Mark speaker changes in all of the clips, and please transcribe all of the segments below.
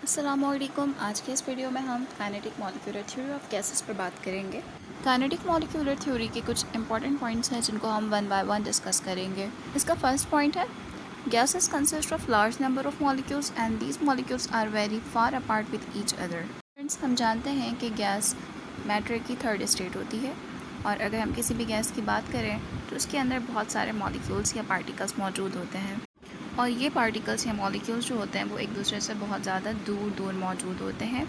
Speaker 1: अस्सलामुअलैकुम। आज के इस वीडियो में हम kinetic molecular theory of gases पर बात करेंगे। काइनेटिक मॉलिक्यूलर थ्योरी के कुछ इंपॉर्टेंट पॉइंट्स हैं जिनको हम वन बाय वन डिस्कस करेंगे। इसका फर्स्ट पॉइंट है gases consist of large number of molecules and these molecules are very far apart with each other. Friends, हम जानते हैं कि गैस मैटर की थर्ड स्टेट होती है और अगर हम किसी भी गैस की बात करें तो उसके अंदर बहुत सारे मॉलिक्यूल्स या पार्टिकल्स मौजूद होते हैं और ये पार्टिकल्स या मॉलिक्यूल्स जो होते हैं वो एक दूसरे से बहुत ज़्यादा दूर दूर मौजूद होते हैं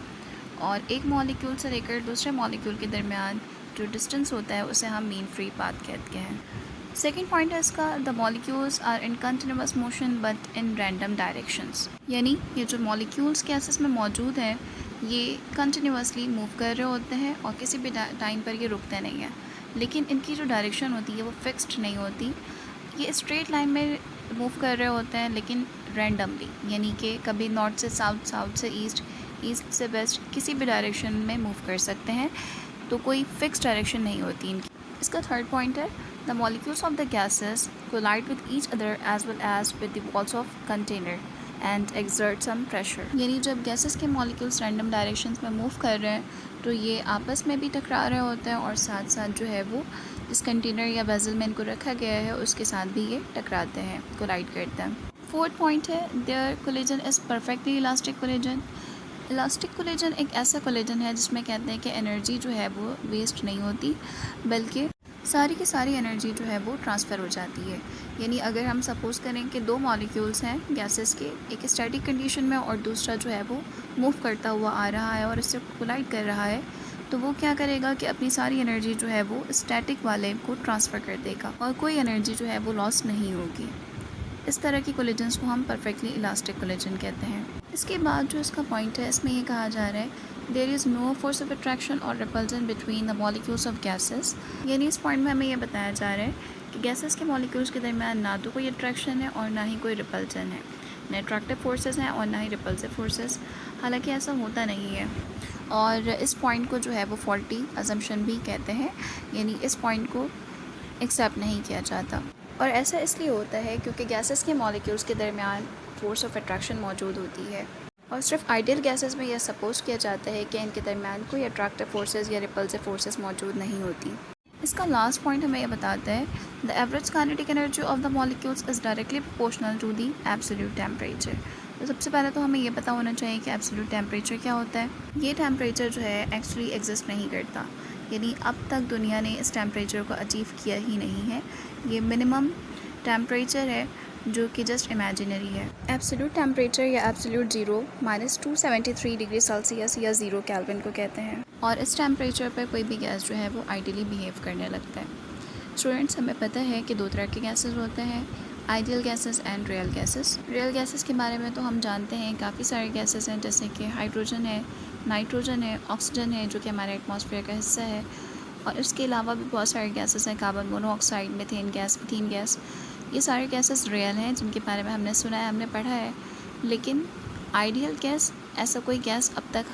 Speaker 1: और एक मॉलिक्यूल से लेकर दूसरे मॉलिक्यूल के दरमियान जो डिस्टेंस होता है उसे हम मीन फ्री पाथ कहते हैं। सेकेंड पॉइंट है इसका, the molecules are in continuous motion but in random directions. यानी ये जो मॉलिक्यूल्स गैसेस में मौजूद हैं ये कंटिन्यूसली मूव कर रहे होते हैं और किसी भी टाइम पर ये रुकते नहीं हैं, लेकिन इनकी जो डायरेक्शन होती है वो फिक्स्ड नहीं होती। ये स्ट्रेट लाइन में मूव कर रहे होते हैं लेकिन रैंडमली, यानी कि कभी नॉर्थ से साउथ, साउथ से ईस्ट, ईस्ट से वेस्ट, किसी भी डायरेक्शन में मूव कर सकते हैं, तो कोई फिक्स डायरेक्शन नहीं होती इनकी। इसका थर्ड पॉइंट है the molecules of the gases collide with each other as well as with the walls of container and exert some pressure. यानी जब गैसेस के मॉलिक्यूल्स रैंडम डायरेक्शंस में मूव कर रहे हैं तो ये आपस में भी टकरा रहे होते हैं और साथ साथ जो है वो इस कंटेनर या वेसल में इनको रखा गया है उसके साथ भी ये टकराते हैं, कोलाइड करते हैं। फोर्थ पॉइंट है their collision is perfectly elastic collision. Elastic collision एक ऐसा कोलिजन है जिसमें कहते हैं कि एनर्जी जो है वो वेस्ट नहीं होती बल्कि सारी की सारी एनर्जी जो है वो ट्रांसफ़र हो जाती है। यानी अगर हम सपोज़ करें कि दो मॉलिक्यूल्स हैं गैसेस के, एक स्टैटिक कंडीशन में और दूसरा जो है वो मूव करता हुआ आ रहा है और इससे कोलाइड कर रहा है, तो वो क्या करेगा कि अपनी सारी एनर्जी जो है वो स्टैटिक वाले को ट्रांसफ़र कर देगा और कोई एनर्जी जो है वो लॉस नहीं होगी। इस तरह की कोलिजन्स को हम परफेक्टली इलास्टिक कोलिजन कहते हैं। इसके बाद जो इसका पॉइंट है इसमें ये कहा जा रहा है there is no force of attraction और repulsion between the molecules of gases. यानी इस पॉइंट में हमें यह बताया जा रहा है कि गैसेस के मॉलिक्यूल्स के दरमियान ना तो कोई अट्रैक्शन है और ना ही कोई रिपल्जन है, ना अट्रैक्टिव फोर्सेस हैं और ना ही रिपल्सिव फोर्सेस। हालांकि ऐसा होता नहीं है और इस पॉइंट को जो है वो फॉल्टी अजम्पशन भी कहते हैं, यानी इस पॉइंट को एक्सेप्ट नहीं किया जाता। और ऐसा इसलिए होता है क्योंकि गैसेस के मॉलिक्यूल्स के दरमियान फोर्स ऑफ अट्रैक्शन मौजूद होती है और सिर्फ आइडियल गैसेस में यह सपोज किया जाता है कि इनके दरमियान कोई अट्रैक्टिव फोर्सेस या रिपल्सिव फोर्सेस मौजूद नहीं होती। इसका लास्ट पॉइंट हमें यह बताता है the average kinetic energy of the molecules is directly proportional to the absolute temperature. तो सबसे पहले तो हमें ये पता होना चाहिए कि एब्सोल्यूट टेम्परेचर क्या होता है। ये टेम्परेचर जो है एक्चुअली एग्जिस्ट नहीं करता, यानी अब तक दुनिया ने इस टेम्परेचर को अचीव किया ही नहीं है। ये मिनिमम टेम्परेचर है जो कि जस्ट इमेजिनरी है। एब्सोल्यूट टेम्परेचर या एब्सोल्यूट ज़ीरो -273 डिग्री सेल्सियस या 0 केल्विन को कहते हैं और इस टेम्परेचर पर कोई भी गैस जो है वो आइडियली बिहेव करने लगता है। स्टूडेंट्स, हमें पता है कि दो तरह के गैसेस होते हैं, ideal gases and real gases. Real gases के बारे में तो हम जानते हैं काफ़ी सारे गैसेस हैं, जैसे कि हाइड्रोजन है, नाइट्रोजन है, ऑक्सीजन है जो कि हमारे एटमॉस्फेयर का हिस्सा है और इसके अलावा भी बहुत सारे गैसेस हैं, carbon monoxide, methane gas, methane gas. ये सारे गैसेस रियल हैं जिनके बारे में हमने सुना है, हमने पढ़ा है, लेकिन आइडियल गैस ऐसा कोई गैस अब तक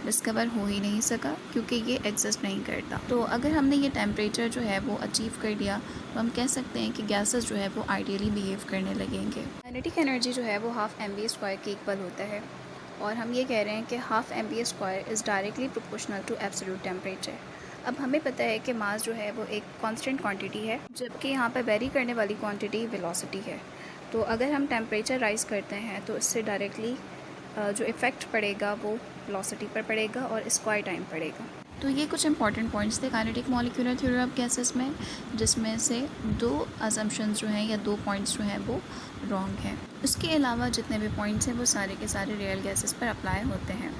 Speaker 1: डिस्कवर हो ही नहीं सका क्योंकि ये एग्जिस्ट नहीं करता। तो अगर हमने ये टेम्परेचर जो है वो अचीव कर लिया तो हम कह सकते हैं कि गैसेस जो है वो आइडियली बिहेव करने लगेंगे। काइनेटिक एनर्जी जो है वो हाफ mv² के इक्वल होता है और हम ये कह रहे हैं कि half mv² is directly proportional to absolute temperature. अब हमें पता है कि मास जो है वो एक कांस्टेंट क्वांटिटी है, जबकि यहाँ पर वेरी करने वाली क्वांटिटी वेलोसिटी है। तो अगर हम टेम्परेचर राइज़ करते हैं तो इससे डायरेक्टली जो इफ़ेक्ट पड़ेगा वो वेलोसिटी पर पड़ेगा और स्क्वायर टाइम पड़ेगा। तो ये कुछ इंपॉर्टेंट पॉइंट्स थे kinetic molecular theory of gases में, जिसमें से दो अजम्पशंस जो हैं या दो पॉइंट्स जो हैं वो रॉन्ग हैं। उसके अलावा जितने भी पॉइंट्स हैं वो सारे के सारे रियल गैसेस पर अप्लाई होते हैं।